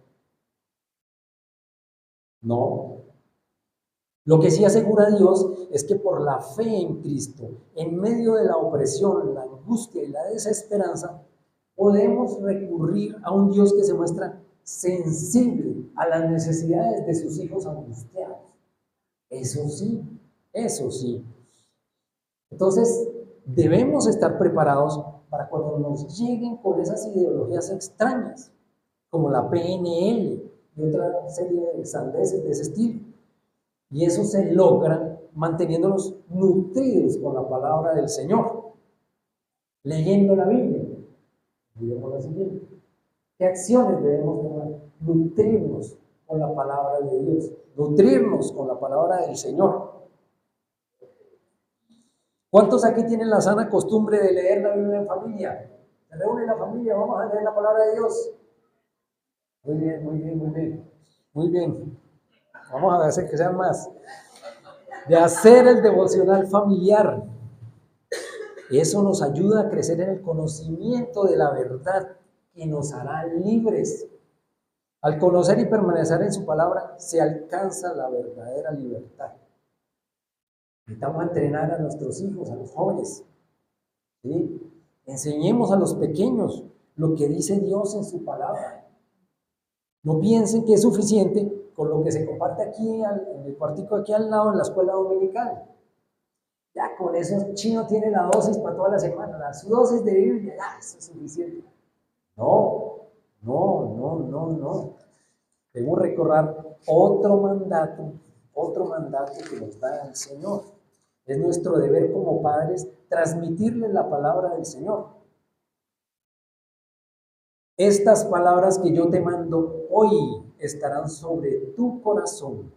Lo que sí asegura Dios es que por la fe en Cristo, en medio de la opresión, la angustia y la desesperanza, podemos recurrir a un Dios que se muestra sensible a las necesidades de sus hijos angustiados. Eso sí, eso sí. Entonces, Debemos estar preparados para cuando nos lleguen con esas ideologías extrañas, como la PNL y otra serie de sandeces de ese estilo. Y eso se logra manteniéndonos nutridos con la palabra del Señor, leyendo la Biblia. Digamos la siguiente. ¿Qué acciones debemos tomar? Nutrirnos con la palabra de Dios, nutrirnos con la palabra del Señor. ¿Cuántos aquí tienen la sana costumbre de leer la Biblia en familia? Se reúne la familia, vamos a leer la palabra de Dios. Muy bien, muy bien, muy bien. Muy bien. Vamos a hacer que sean más. De hacer el devocional familiar. Eso nos ayuda a crecer en el conocimiento de la verdad que nos hará libres. Al conocer y permanecer en su palabra, se alcanza la verdadera libertad. Necesitamos entrenar a nuestros hijos, a los jóvenes. ¿Sí? Enseñemos a los pequeños lo que dice Dios en su palabra. No piensen que es suficiente con lo que se comparte aquí en el cuartico aquí al lado en la escuela dominical. Ya con eso Chino tiene la dosis para toda la semana, su dosis de Biblia, ya eso es suficiente. No. Debemos recordar otro mandato que nos da el Señor. Es nuestro deber como padres transmitirle la palabra del Señor. Estas palabras que yo te mando hoy estarán sobre tu corazón.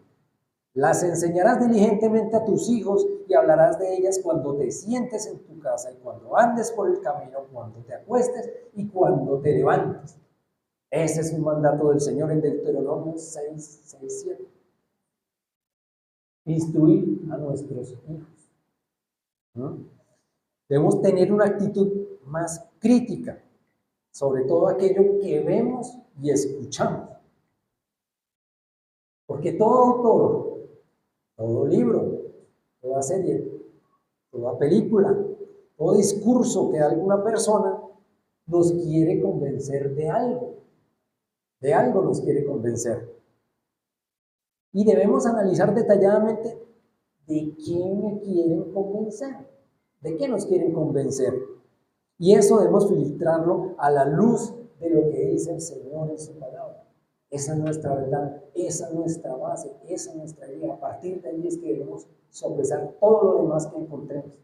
Las enseñarás diligentemente a tus hijos y hablarás de ellas cuando te sientes en tu casa y cuando andes por el camino, cuando te acuestes y cuando te levantes. Ese es un mandato del Señor en Deuteronomio 6:7. Instruir a nuestros hijos. Debemos tener una actitud más crítica sobre todo aquello que vemos y escuchamos. Porque todo autor, todo libro, toda serie, toda película, todo discurso que alguna persona nos quiere convencer de algo nos quiere convencer. Y debemos analizar detalladamente de qué me quieren convencer, de qué nos quieren convencer. Y eso debemos filtrarlo a la luz de lo que dice el Señor en su palabra. Esa es nuestra verdad, esa es nuestra base, esa es nuestra guía. A partir de ahí es que debemos sopesar todo lo demás que encontremos.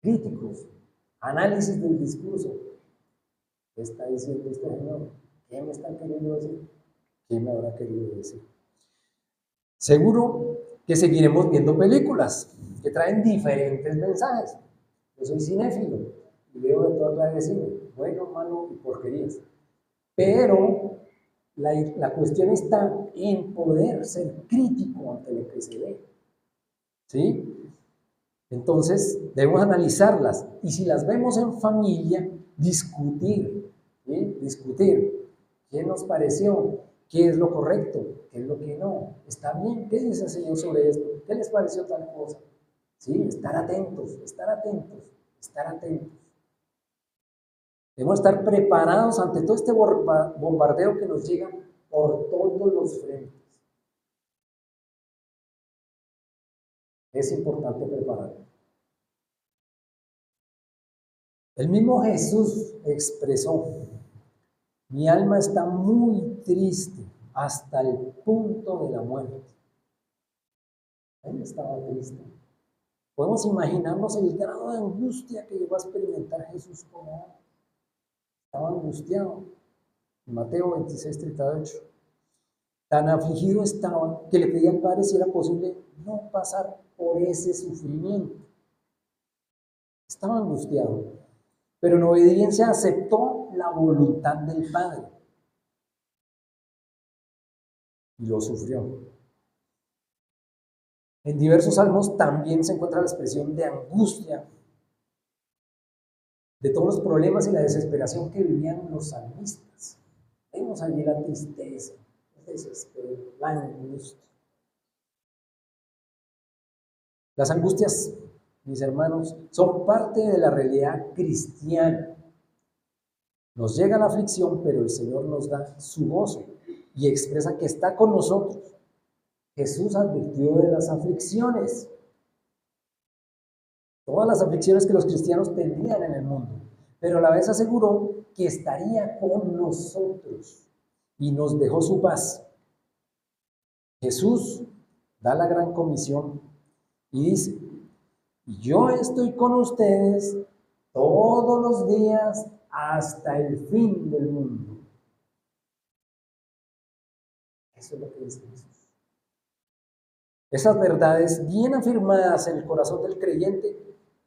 Críticos, análisis del discurso. ¿Qué está diciendo este Señor? ¿Qué me está queriendo decir? ¿Qué me habrá querido decir? Seguro que seguiremos viendo películas que traen diferentes mensajes. Yo soy cinéfilo y veo de toda clase de cine, bueno, malo y porquerías. Pero la cuestión está en poder ser crítico ante lo que se ve. ¿Sí? Entonces, debemos analizarlas y si las vemos en familia, discutir. ¿Sí? Discutir. ¿Qué nos pareció? ¿Qué es lo correcto? ¿Qué es lo que no? ¿Está bien? ¿Qué dice el Señor sobre esto? ¿Qué les pareció tal cosa? ¿Sí? Estar atentos, estar atentos, estar atentos. Debemos estar preparados ante todo este bombardeo que nos llega por todos los frentes. Es importante prepararnos. El mismo Jesús expresó: mi alma está muy triste hasta el punto de la muerte. Él estaba triste. Podemos imaginarnos el grado de angustia que llegó a experimentar Jesús como hombre. Estaba angustiado. Mateo 26:38. Tan afligido estaba que le pedía al Padre si era posible no pasar por ese sufrimiento. Estaba angustiado, pero en obediencia aceptó la voluntad del Padre y lo sufrió. En diversos salmos también se encuentra la expresión de angustia, de todos los problemas y la desesperación que vivían los salmistas. Vemos allí la tristeza, el desespero, la angustia. Las angustias, mis hermanos, son parte de la realidad cristiana. Nos llega la aflicción, pero el Señor nos da su gozo y expresa que está con nosotros. Jesús advirtió de las aflicciones. todas las aflicciones que los cristianos tendrían en el mundo, pero a la vez aseguró que estaría con nosotros y nos dejó su paz. Jesús da la gran comisión y dice: yo estoy con ustedes todos los días hasta el fin del mundo. Eso es lo que dice Jesús. Esas verdades bien afirmadas en el corazón del creyente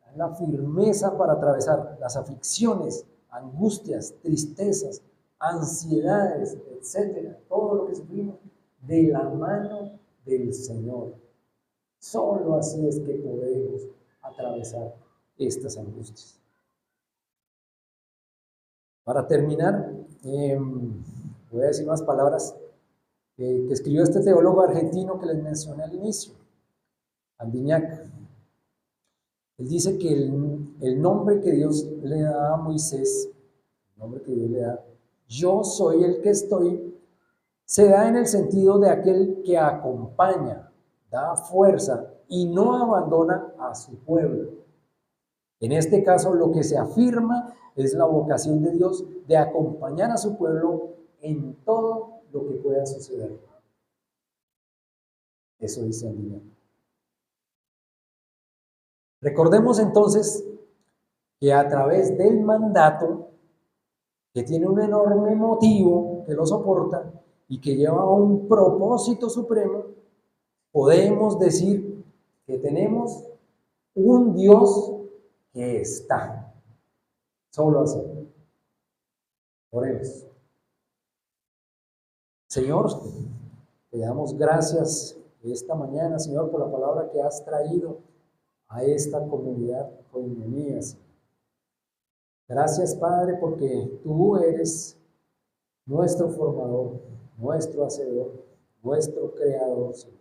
dan la firmeza para atravesar las aflicciones, angustias, tristezas, ansiedades, etcétera, todo lo que sufrimos de la mano del Señor. Solo así es que podemos atravesar estas angustias. Para terminar, voy a decir unas palabras que escribió este teólogo argentino que les mencioné al inicio, Andiñac. Él dice que el nombre que Dios le da a Moisés, el nombre que Dios le da, yo soy el que estoy, se da en el sentido de aquel que acompaña, da fuerza y no abandona a su pueblo. En este caso, lo que se afirma es la vocación de Dios de acompañar a su pueblo en todo lo que pueda suceder. Eso dice Andina. Recordemos entonces que a través del mandato, que tiene un enorme motivo que lo soporta y que lleva a un propósito supremo, podemos decir que tenemos un Dios que está. Solo así. Oremos. Señor, te damos gracias esta mañana, Señor, por la palabra que has traído a esta comunidad Koinonia. Gracias, Padre, porque tú eres nuestro formador, nuestro hacedor, nuestro creador, Señor.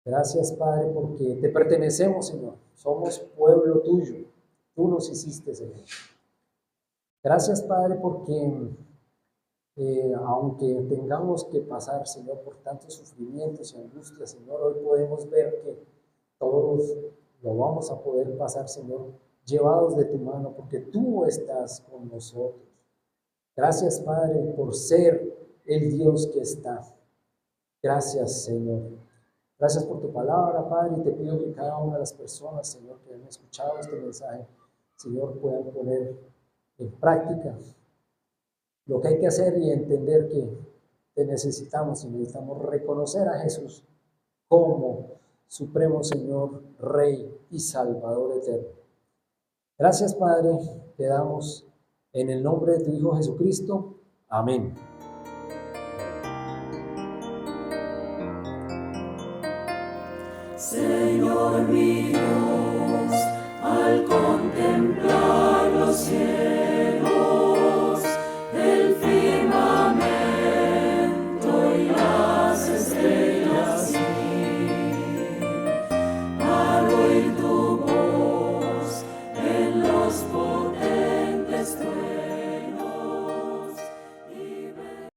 Gracias, Padre, porque te pertenecemos, Señor. Somos pueblo tuyo. Tú nos hiciste, Señor. Gracias, Padre, porque aunque tengamos que pasar, Señor, por tantos sufrimientos y angustias, Señor, hoy podemos ver que todos lo vamos a poder pasar, Señor, llevados de tu mano, porque tú estás con nosotros. Gracias, Padre, por ser el Dios que está. Gracias, Señor. Gracias por tu palabra, Padre, y te pido que cada una de las personas, Señor, que han escuchado este mensaje, Señor, puedan poner en práctica lo que hay que hacer y entender que te necesitamos y necesitamos reconocer a Jesús como Supremo Señor, Rey y Salvador eterno. Gracias, Padre, te damos en el nombre de tu Hijo Jesucristo. Amén. Señor mi Dios, al contemplar los cielos,